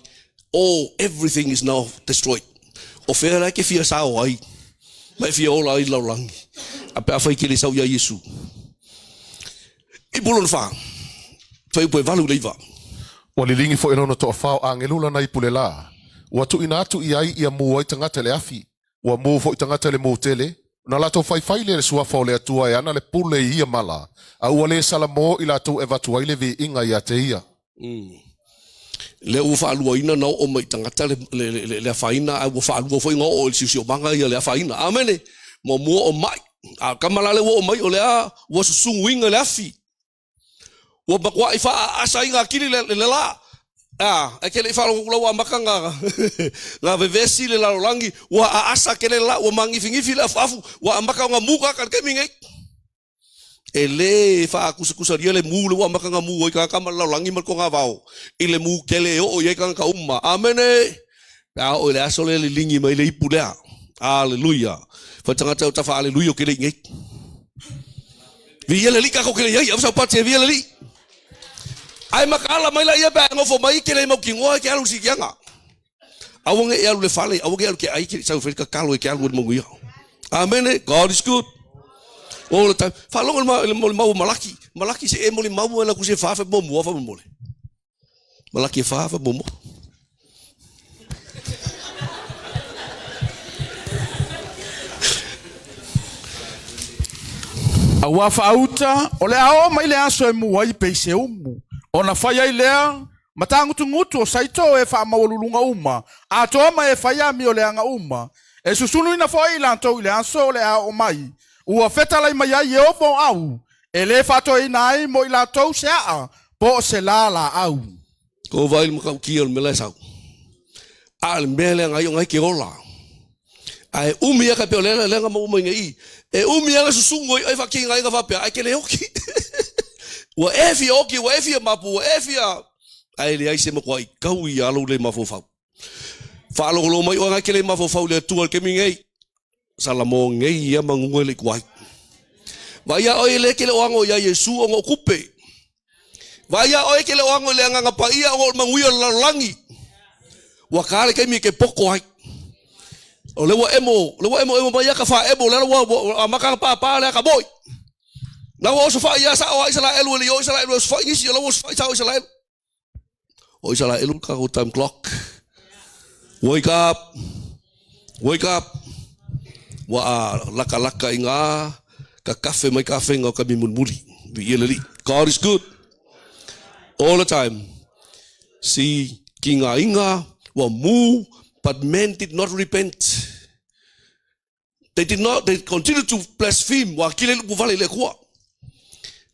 Everything is now destroyed. O fera ke fia sa ai. Mai fia ola I laulangi. Ape afai ke le sau ia Yesu. I bulon fa. Fai po valu leiva.
Walilingi fo eno to fa angelula na ipulela. Watu inatu iai ia muai tangata le afi. Wa mo fo tangata le motele na la to fai le sua fo le atua e ana le pule ia mala a wale salamo ila to evatu ile vi inga ia te ia
le u fa lu ina no o mai tangata le faina a u fa lu fo ngo o si manga ia le faina amene mo o mai a kamala le o mai o le a wa su winga le afi wa bakwa ifa asa inga kili le la aquele fala o makanga na vevesi le la langi wa asa kele la wa mangifingi la afu wa makanga muka kan kemingai ele fa kusaria le mu wa makanga mu ka kamal la langi mal ko ngavao ile mu kele o ye kan ka umma amene o le aso le lingi mai le ipulea Halleluiah fa tangata ta fa hallelujah kele ngai vi ele lika ko kele ya sa pati vi ele li ai makala mai la ia ba ngofo mai kele mo kingo ke alu sikianga awonge e alu le fale awonge alu ke ai ke sa fe ka kalo ke alu mo ngui amen. God is good all the time. Falong mau malaki se e mo mau na ku se fa fa mo fa mo malaki fa fa mo
Awa fauta ole ao mai le aso e muai pe se umu. Ona faya ilea matangutu ngutu o saito e fa maululunga uma. Ato ma e faya mi ole anga uma. E susunu ina foi lanto ile aso le ao mai. Ua feta lai mai ai e ofo au. E le fato ina ai mo ila tou se a po se la au.
Ko vai mo ka kiol me le sau. Al mele ngai ngai ke ola. Ai umia ka pe le nga mo ngai. E umia nga susungo ai fa kinga nga fa pe ai ke le oki. Wa efi oki wa efi mapu wa efi ai le ai se mo kwai kau i alo le mafo fa. Fa lo lo mai o ngai ke le mafo fa le tu ke mi ngai. Salamo ngai ia mangunga le kwai. Vai a oi le ke le wango ya Yesu o ngo kupe. Vai a oi ke le wango le nga pa ia o manguia la langi. Wa kale ke mi ke poko ai. O le wa emo mai ka fa emo le wa amaka pa le ka boy. Na wo so fa ia sa o isala elu le yo isala elu fa isi le wo fa sa isala elu. O isala elu ka ko time clock. Wake up. Wake up. Wa laka inga ka kafe mai kafe nga ka mimunmuli. Bi ele. God is good. All the time. Si kinga inga wa mu, but men did not repent. They continued to blaspheme.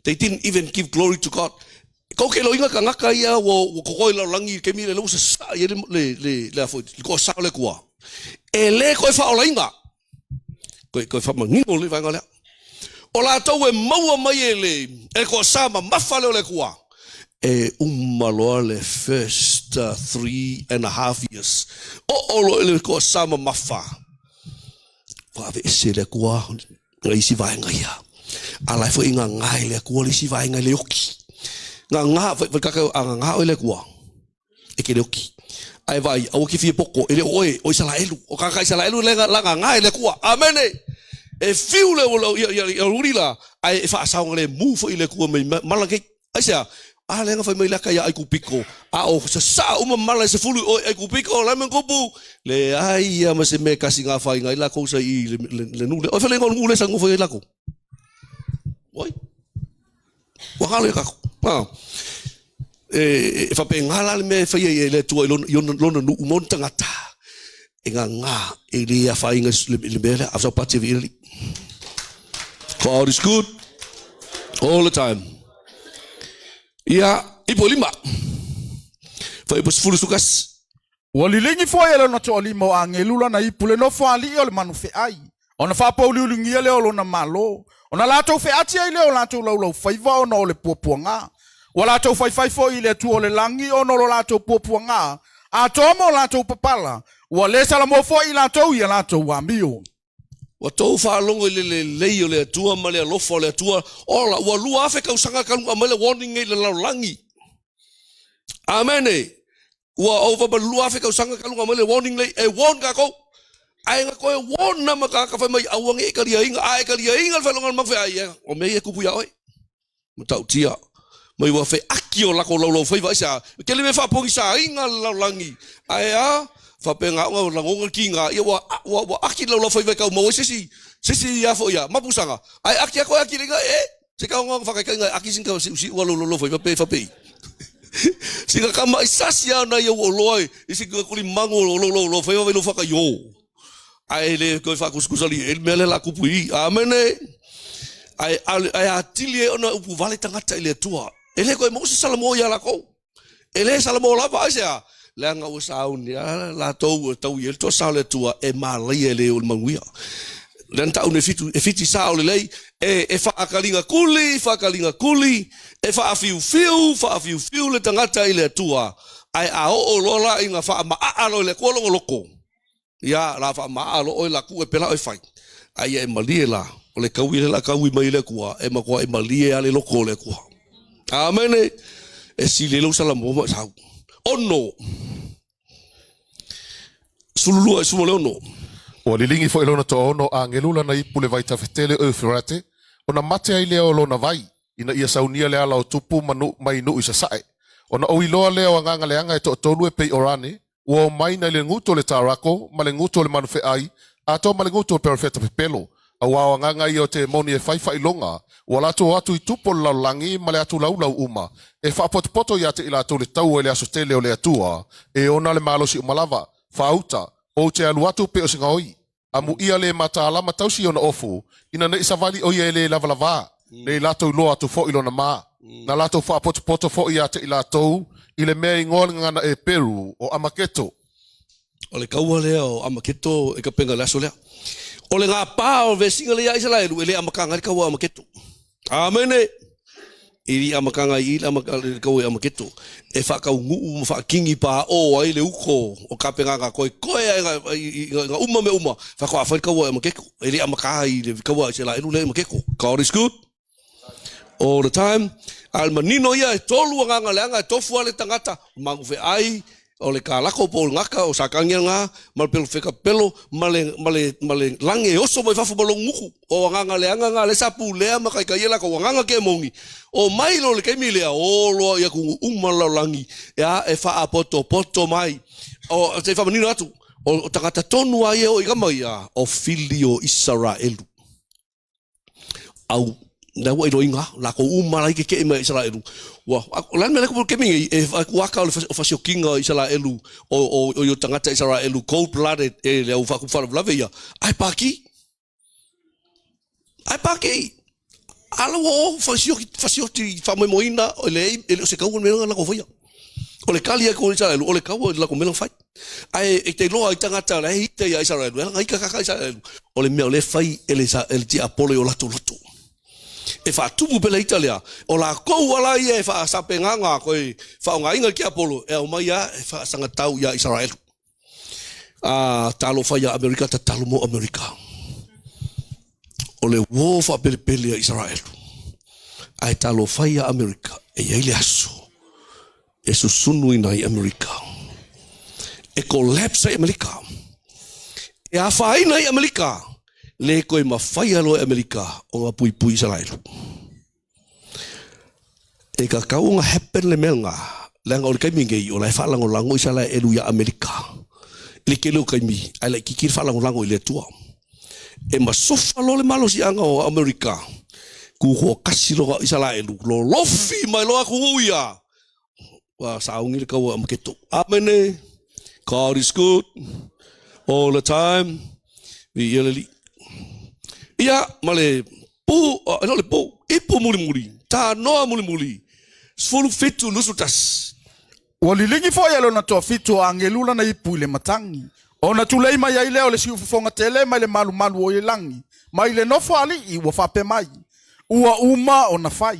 They didn't even give glory to God. Kau ke lo inga ka ngaka ia wo kokoi la langi ke mi le lo sa ye le fo ko sa le kwa. E le ko fa ola inga. Ko fa mangingo le vanga le. Ola to we mau mai ele e ko sa ma mafale le kwa. E umaloa le first 3.5 years. O lo le ko sama mafa. Wa ve se le kwa ngai si vai ngai ya. Ala fo inga ngai le kwa le si vai ngai le oki. Nga va ka nga le kwa. E ke le oki. Ai vai o ki fi poko ele o sala elu. O ka sala elu le nga ngai le kwa. Amen. E fiu le ya urila ai fa sa ngale mu fo ile kwa mai malaki. Ai sa ale nga fai mai laka ya ai kupiko. A o sa uma mala se fulu o ai kupiko la men kopu. Le ai ya ma se me kasi nga fai nga ila ko sa I le nule. O fele ngol sa ngo fai la ko. Oi. Wa hale ka. E fa pe ngala me fai le tu yo no nu montangata. E nga e le fai nga le bele after party vi. God is good all the time. Ia ipo lima. Fa ipo sfulu sukas.
Walilingi fo ele na to limo angelula na ipule no fo ali ole manu fe ai. Ona fa pa uli ulingi ele ole na malo. Ona la to fe ati ele ole to lo faiva ona ole puapuanga. Wala to fai fo ile tu ole langi ona lo la to puapuanga. A to mo la to papala. Wale sala mo fo ila to ia la to wambio.
Wa tau fa longo le le tua male lofo le tua ola wa lu afe ka usanga ka male warning le langi. Amen. Wa over ba lu afe ka usanga ka male warning le e warn ka ko ai nga ko warn na maka ka fa mai awang e ka ria inga ai ka ria inga fa longa ma fa ai o me e kupu ya oi. Mo tau tia mai wa fe akio la ko lo fa sa ke le me fa po sa inga langi. Ai a fa penga ngo la ngo kinga ia wa aki lo foi ka mo sisi ya fo ya mapusanga ai aki ko aki linga se ka ngo fa ka nga aki sin ka si wa lo foi fa pe singa ka mai sasia na yo loi isi ko li mango lo foi lo fa ka yo ai le ko fa kuskusali el mele la kupui amen ai atilie ona upu vale tangata ile tua ele ko mo salamo ya la ko ele salamo la ba sia le nga usau ni la tau ye to sa le tua e malai le o manguia le tau ne fitu sa o le e fa akalinga kuli e fa afiu le tangata ile tua ai a o lola inga fa ma a lo le ko loko ya la fa ma lo o la ku e pela o fai ai e malie la o le kawi la kawi mai le kwa e ma kwa e malie ale loko le kwa amen e si le lo sala mo ma sa ono sululu sumole ono
o lilingi fo ilona to ono angelula na ipule vai tafetele o firate ona mate ai leo lona vai ina ia saunia le ala o tupu manu mai no isa sae ona o iloa leo nganga le anga to tolu e pe orane o mai na le nguto le tarako ma le nguto le manufe ai ato ma le nguto perfecta pelo Awa nganga i o te moni e whaifa i longa. Wa lato atu i tupo laulangi ma le atu laulau uma. E whaapotopoto ia te ila tau le tau e le aso tele o le atua. E ona le malosi umalava. Whauta. O te alu atu pe o singa oi. Amu ia le mata alama tausi ona ofu. Ina na isavali o ia le lava lava. Le lato loa atu fo ilona maa. Na lato whaapotopoto fo ia te ila tau. Ile mea ingoa ngana e Peru o Amaketo.
O le kaua lea o Amaketo e ka penga laso lea. O le ngā pā o vesinga lea Israelu e le amakanga le kaua Amaketo. Amene. Iri amakanga i le kaua Amaketo. E whakau nguu ma whakingi pā o ai le uko o ka penga ngā koe ngā uma me uma. Whakau awhai kaua Amaketo. E le amakanga i le kaua Israelu le Amaketo. God is good. All the time. Al manino ia e tolu nganga leanga e tofu ale tangata. Mangu fe ai. O le kalako po ngaka o sakangia nga mal pelo feka pelo male lange oso mai fafu balong muku o nganga leanga nga le sapu lea makai kaiela ko nganga ke mongi o mai lo le kemi lea o lo ia ku umala langi ya e fa poto mai o te fa manino atu o tangata tonu ai o igama ia o filio Israelu au na wa iro inga la ko umala ke mai Israelu wa lan me ko ke mi e wa ka o fasio kinga Israelu o yo tangata Israelu cold blooded e le fa ku fa lavia ai paki ala wo fasio ti fa mo moina o le se ka un me la ko fa o le kalia ko Israelu o le ka o la ko me fai ai e te lo ai tangata la hite ya Israelu ai ka Israelu o le me le fai el ti apolo o lato e fa tupu pela Italia o la kou ala ia e fa sapenganga koe fa nga inga ki apolo e o mai e fa sanga tau ia Israel talo fa ia Amerika ta talo mo Amerika o le wo fa pele ia Israel ai talo fa ia Amerika e ia ile aso e susunu ina i Amerika e collapse Amerika e a fa ina i Amerika le koe mawhaia loe Amerika o ngā pui Israel. E ka kaunga happen le melnga, langa o le kaimingei o lai whalango lango Israelu ia Amerika. Le ke leo kaimi, ai lai kikir whalango lango i le tua. E masofa lo le malo si anga o Amerika, ku hoa kasi loa Israelu, lo lofi mai loa ku uia. Wa saungi le kaua Amaketo. Amene, God is good, all the time, vi yeleli. Ia, male pu, no le pu, ipu muri, ta noa muri, sfulu fitu lusutas.
Walilingi fo ya lona toa fitu angelula na ipu le matangi. Ona tulei mai ai leo le siu fonga tele mai le malu o langi. Mai le nofo ali i wa fape mai. Ua uma ona fai.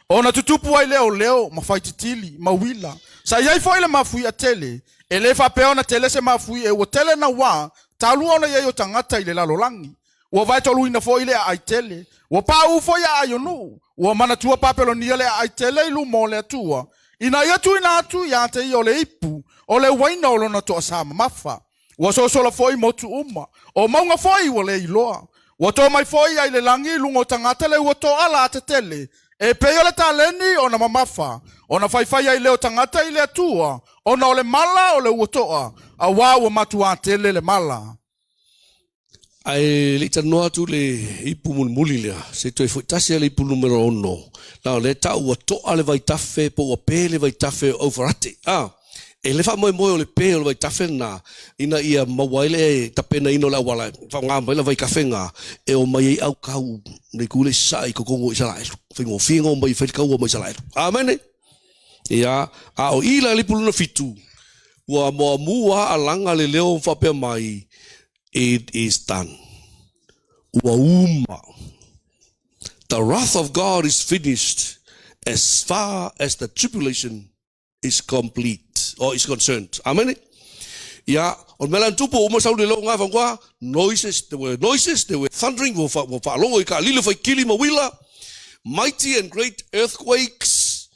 Ona tutupu ai leo mafai titili, mawila. Sa yai fo ile mafui a tele. Ele fape ona tele se mafui e wo tele na wa. Talu ona yai tangata ile lalo langi. Wa vai tolu ina fo ile ai tele. Wa pa u fo ya ayonu. Wa mana tua papelo ni ile ai tele ilu mo le tua. Ina yetu ina atu ya te i ole ipu. Ole waina olo na toa sama mafa. Wa so la fo i motu uma. O maunga fo i wale iloa. Wa to mai fo i ai le langi lungo tangata le wa to ala te tele. E pe ole taleni ona mamafa. Ona fai ai leo tangata ile tua. Ona ole mala ole uotoa. Awa wa matua tele le mala.
Ai le tanoa tu le ipu muli lea. Se toi foi tasi le ipu numero 1. Na le tau wa toa le vai tafe po wa pe le vai tafe overate. E le fa moe o le pe o le vai tafe na ina ia mawaile tapena ino la wala. Fa ngā mai le vai kafenga e o mai au kau ne kule sai ko kongo Israel. Fingo fingo mai fe kau mai Israel. Amen. Ia a o ila le puluna fitu. Wa mo mua alanga le leo fa pe mai. It is done. Wauma. The wrath of God is finished as far as the tribulation is complete or is concerned. Amen. Yeah. On melan tupo uma sauli lo nga fangwa noises. There were thundering. Wo fa longo ka lilo fa kili mawila. Mighty and great earthquakes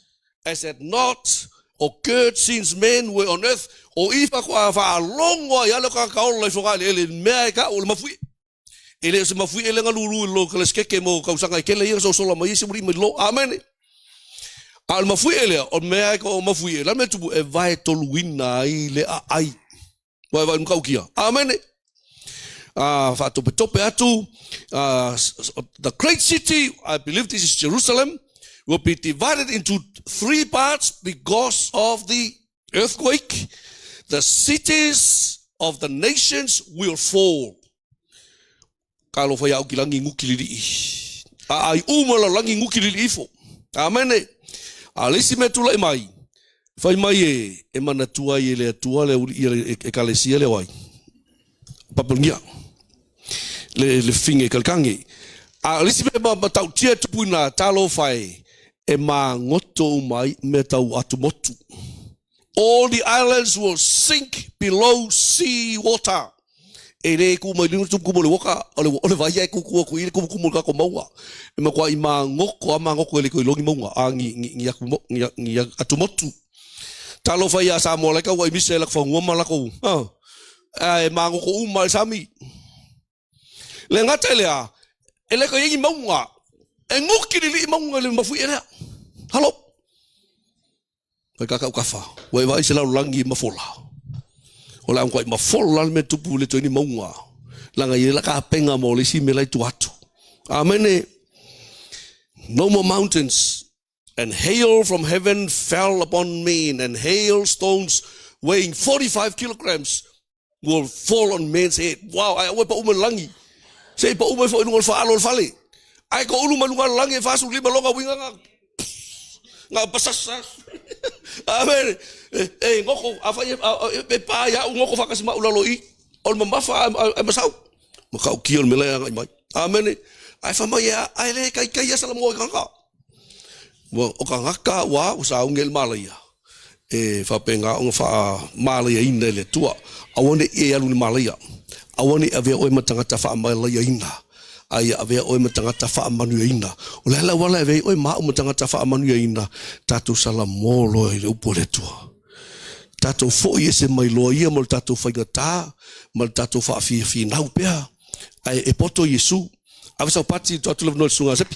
as had not occurred since men were on earth. O ifa kwa fa longo ya lo ka ka le foga le meka o le mafui ele se mafui ele ngalulu lo ka skeke mo ka usanga ke le so so la mai se muri lo amen al mafui ele o meka o mafui la me tubu e vai toluina ile ai wa mka ukia amen Whaatope atu. The great city, I believe this is Jerusalem, will be divided into 3 parts because of the earthquake. The cities of the nations will fall. Kalo whai au ki langi ngukiliri. Ai umala langi ngukiliri ifo. Amene. Alesi me tula mai. Whai mai e mana tua i le tua le uri e kalesia le wai. Papungia. Le finge kalkangi. Alesi me ma tau tia tupuna talo whai. E ma ngoto mai me tau atu motu. All the islands will sink below sea water. E re ku mai linu tuku mo le waka ole vai ai ku ile ku mo ka ko maua. E ma kwa I ma ngoko ele ko longi maua a ngi atu motu. Talo fai a sa mo le ka wai mise la fa ngoma la ko. E ma ngoko uma sami. Le ngata le a ele ko ngi maua. E ngoki li maua le mafu ele. Halo. Kai ka fa. Wai vai se la langi mafola. Ola ang kwai mafola me tupu le toini maunga. Langa i la ka penga mo le si me lai tu atu. Amen. No more mountains. And hail from heaven fell upon me, and hailstones weighing 45 kilograms will fall on man's head. Wow, ai pa umalangi. Sei pa umai fo inul fa alol fale. Ai ko ulu manunga langi fa su lima longa winga nga pasasas. Amen. Ngoko afai e pa ya ngoko fa kasi mauloloi. Ol mamafa masau. Makau kiol mele nga mai. Amen. Ai fa mai ai le kai ya salam ngo kanga. Wa o kanga wa usa ungel malaya. E fa penga on fa malaya ina le tua. Awone e alu malaya. Awone ave o matanga ta fa malaya ina. Ai ave o matangata fa Manurewa o la wala ave o ma o matangata fa Manurewa tatu salamolo e upoletua tatu fo yese mai loia mo tatu fa gata mal tatu fa fi na upea ai e poto Yesu ave sa pati tatu no sunga sepi